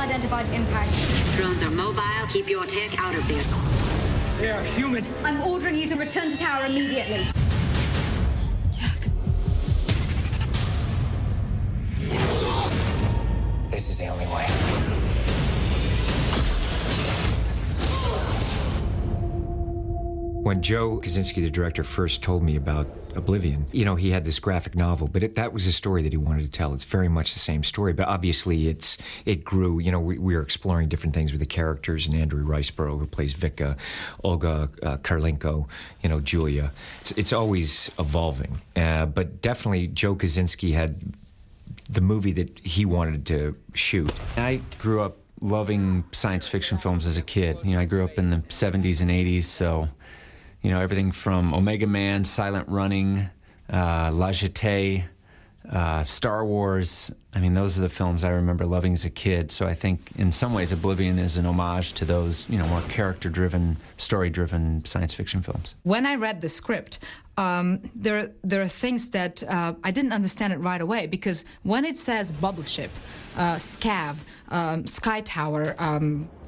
Unidentified impact. Drones are mobile. Keep your tech out of vehicle. They are human. I'm ordering you to return to tower immediately. Jack. This is the only way. When Joe Kosinski, the director, first told me about Oblivion, you know, he had this graphic novel, but that was a story that he wanted to tell. It's very much the same story, but obviously it grew. You know, we were exploring different things with the characters, and Andrew Riceborough, who plays Vika, Olga Karlenko, you know, Julia. It's always evolving, but definitely Joe Kosinski had the movie that he wanted to shoot. I grew up loving science fiction films as a kid. You know, I grew up in the 70s and 80s, so, you know, everything from Omega Man, Silent Running, La Jetée, Star Wars. I mean, those are the films I remember loving as a kid. So I think in some ways Oblivion is an homage to those, you know, more character-driven, story-driven science fiction films. When I read the script, there are things that I didn't understand it right away, because when it says bubble ship, scav, sky tower,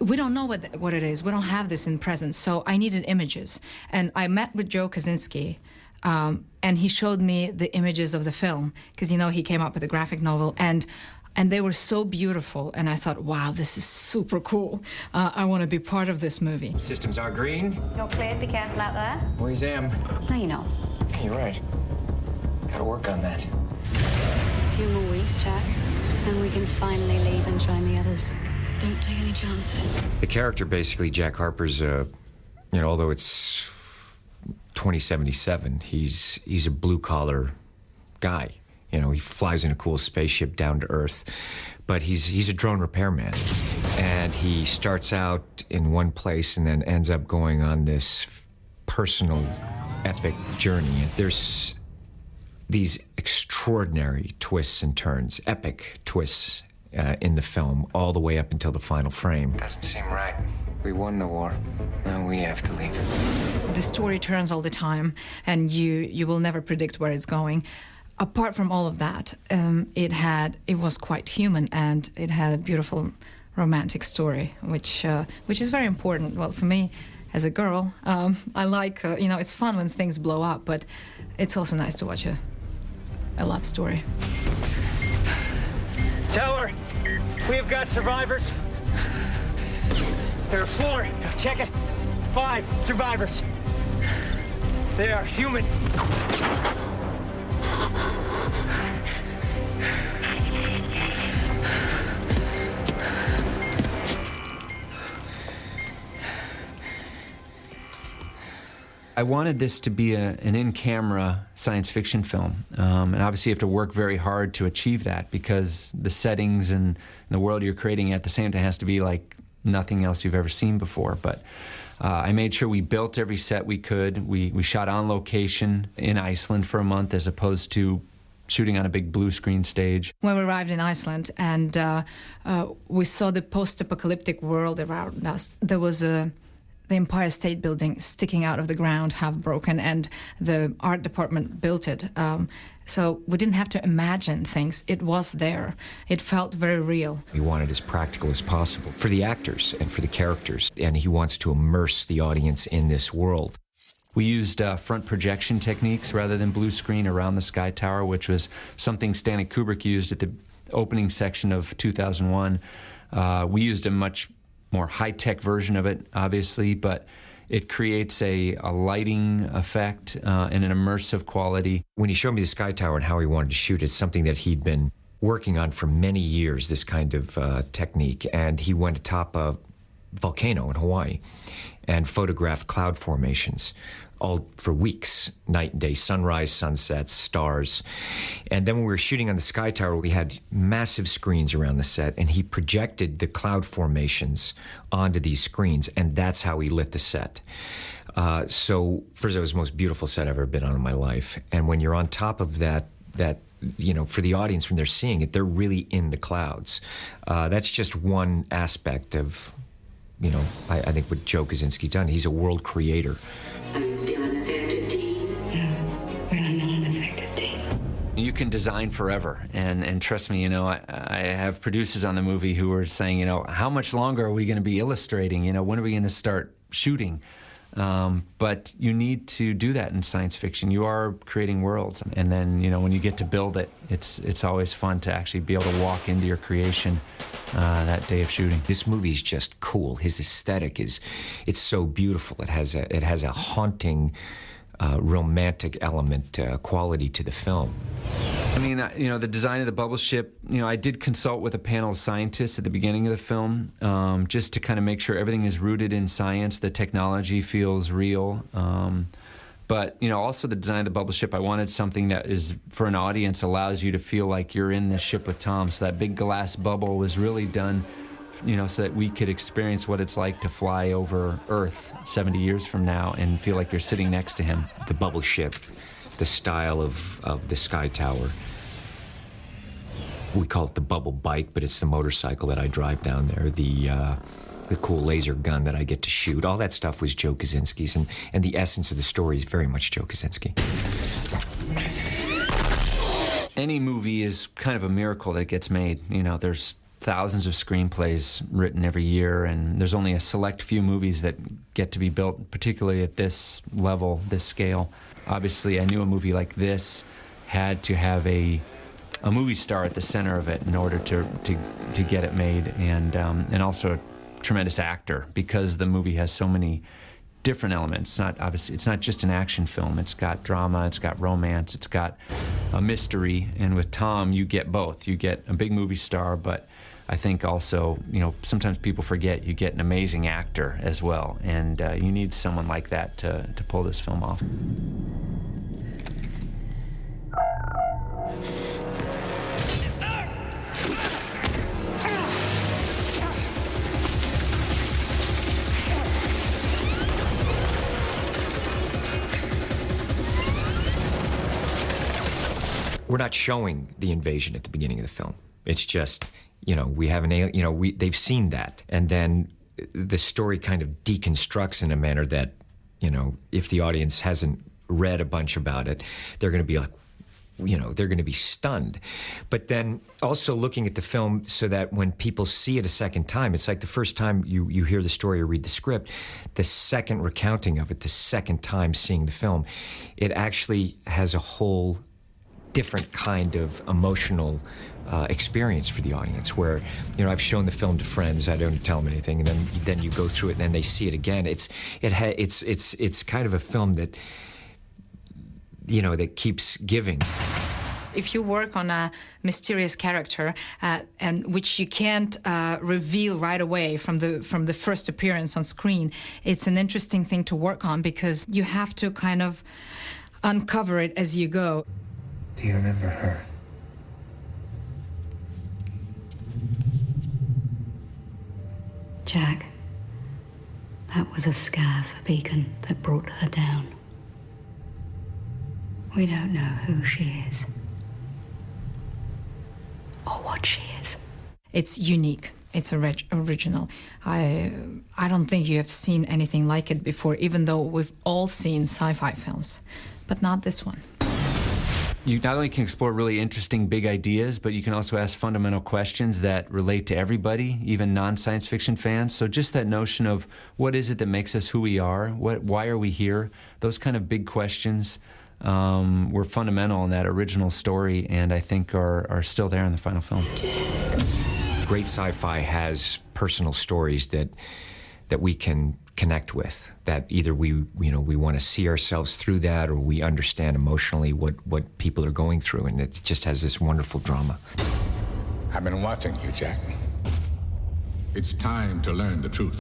we don't know what it is. We don't have this in presence, so I needed images. And I met with Joe Kosinski, and he showed me the images of the film, because, you know, he came up with a graphic novel, and they were so beautiful, and I thought, wow, this is super cool. I want to be part of this movie. Systems are green. You're cleared. Be careful out there. Always am. No, you're not. You're right. Gotta work on that. 2 more weeks, Jack, and we can finally leave and join the others. Don't take any chances. The character, basically, Jack Harper's, you know, although it's 2077, he's a blue-collar guy. You know, he flies in a cool spaceship down to Earth, but he's a drone repairman. And he starts out in one place and then ends up going on this personal, epic journey. And there's these extraordinary twists and turns, epic twists in the film, all the way up until the final frame. Doesn't seem right. We won the war. Now we have to leave. The story turns all the time, and you will never predict where it's going. Apart from all of that, it was quite human, and it had a beautiful romantic story, which is very important. Well, for me, as a girl, I like, you know, it's fun when things blow up, but it's also nice to watch a love story. Tower, we have got survivors. There are 4. Check it. 5 survivors. They are human. I wanted this to be an in-camera science fiction film, and obviously you have to work very hard to achieve that, because the settings and the world you're creating at the same time has to be like nothing else you've ever seen before. But I made sure we built every set we could. We shot on location in Iceland for a month, as opposed to shooting on a big blue screen stage. When we arrived in Iceland and we saw the post-apocalyptic world around us, there was the Empire State Building sticking out of the ground, half broken, and the art department built it. So we didn't have to imagine things. It was there. It felt very real. He wanted as practical as possible for the actors and for the characters, and he wants to immerse the audience in this world. We used front projection techniques rather than blue screen around the Sky Tower, which was something Stanley Kubrick used at the opening section of 2001. We used a much more high-tech version of it, obviously, but it creates a lighting effect and an immersive quality. When he showed me the Sky Tower and how he wanted to shoot it, it's something that he'd been working on for many years, this kind of technique, and he went atop a volcano in Hawaii and photographed cloud formations, all for weeks, night and day, sunrise, sunsets, stars. And then when we were shooting on the Sky Tower, we had massive screens around the set, and he projected the cloud formations onto these screens, and that's how he lit the set. So first, it was the most beautiful set I've ever been on in my life. And when you're on top of that, you know, for the audience, when they're seeing it, they're really in the clouds. That's just one aspect of, you know, I think what Joe Kosinski's done. He's a world creator. I'm still an effective team. No, we're not an effective team. You you can design forever. And trust me, I have producers on the movie who are saying, how much longer are we going to be illustrating? When are we going to start shooting? But you need to do that in science fiction. You are creating worlds. And then, when you get to build it, it's always fun to actually be able to walk into your creation that day of shooting. This movie's just cool. His aesthetic it's so beautiful. It has a haunting, romantic element, quality to the film. I mean, the design of the bubble ship, I did consult with a panel of scientists at the beginning of the film, just to kind of make sure everything is rooted in science, the technology feels real. But, also the design of the bubble ship, I wanted something that is, for an audience, allows you to feel like you're in the ship with Tom. So that big glass bubble was really done, so that we could experience what it's like to fly over Earth 70 years from now and feel like you're sitting next to him. The bubble ship, the style of the Sky Tower. We call it the bubble bike, but it's the motorcycle that I drive down there. The cool laser gun that I get to shoot. All that stuff was Joe Kosinski's, and the essence of the story is very much Joe Kosinski. Any movie is kind of a miracle that gets made. There's thousands of screenplays written every year, and there's only a select few movies that get to be built, particularly at this level, this scale. Obviously, I knew a movie like this had to have a movie star at the center of it in order to get it made, and also a tremendous actor, because the movie has so many different elements. It's not just an action film. It's got drama, it's got romance, it's got a mystery, and with Tom, you get both. You get a big movie star, but I think also, sometimes people forget you get an amazing actor as well, and you need someone like that to pull this film off. We're not showing the invasion at the beginning of the film. It's just, we have an alien, they've seen that. And then the story kind of deconstructs in a manner that, if the audience hasn't read a bunch about it, they're going to be like, they're going to be stunned. But then also looking at the film so that when people see it a second time, it's like the first time you hear the story or read the script, the second recounting of it, the second time seeing the film, it actually has a whole different kind of emotional experience for the audience, where I've shown the film to friends, I don't tell them anything, and then you go through it and then they see it again. It's kind of a film that that keeps giving. If you work on a mysterious character, and which you can't reveal right away from the first appearance on screen, it's an interesting thing to work on, because you have to kind of uncover it as you go. Do you remember her? Jack, that was a scav, a beacon that brought her down. We don't know who she is or what she is. It's unique. It's original. I don't think you have seen anything like it before, even though we've all seen sci-fi films, but not this one. You not only can explore really interesting big ideas, but you can also ask fundamental questions that relate to everybody, even non-science fiction fans. So just that notion of what is it that makes us who we are? Why are we here? Those kind of big questions were fundamental in that original story, and I think are still there in the final film. Great sci-fi has personal stories that we can connect with, that either we want to see ourselves through that, or we understand emotionally what people are going through, and it just has this wonderful drama. I've been watching you, Jack. It's time to learn the truth.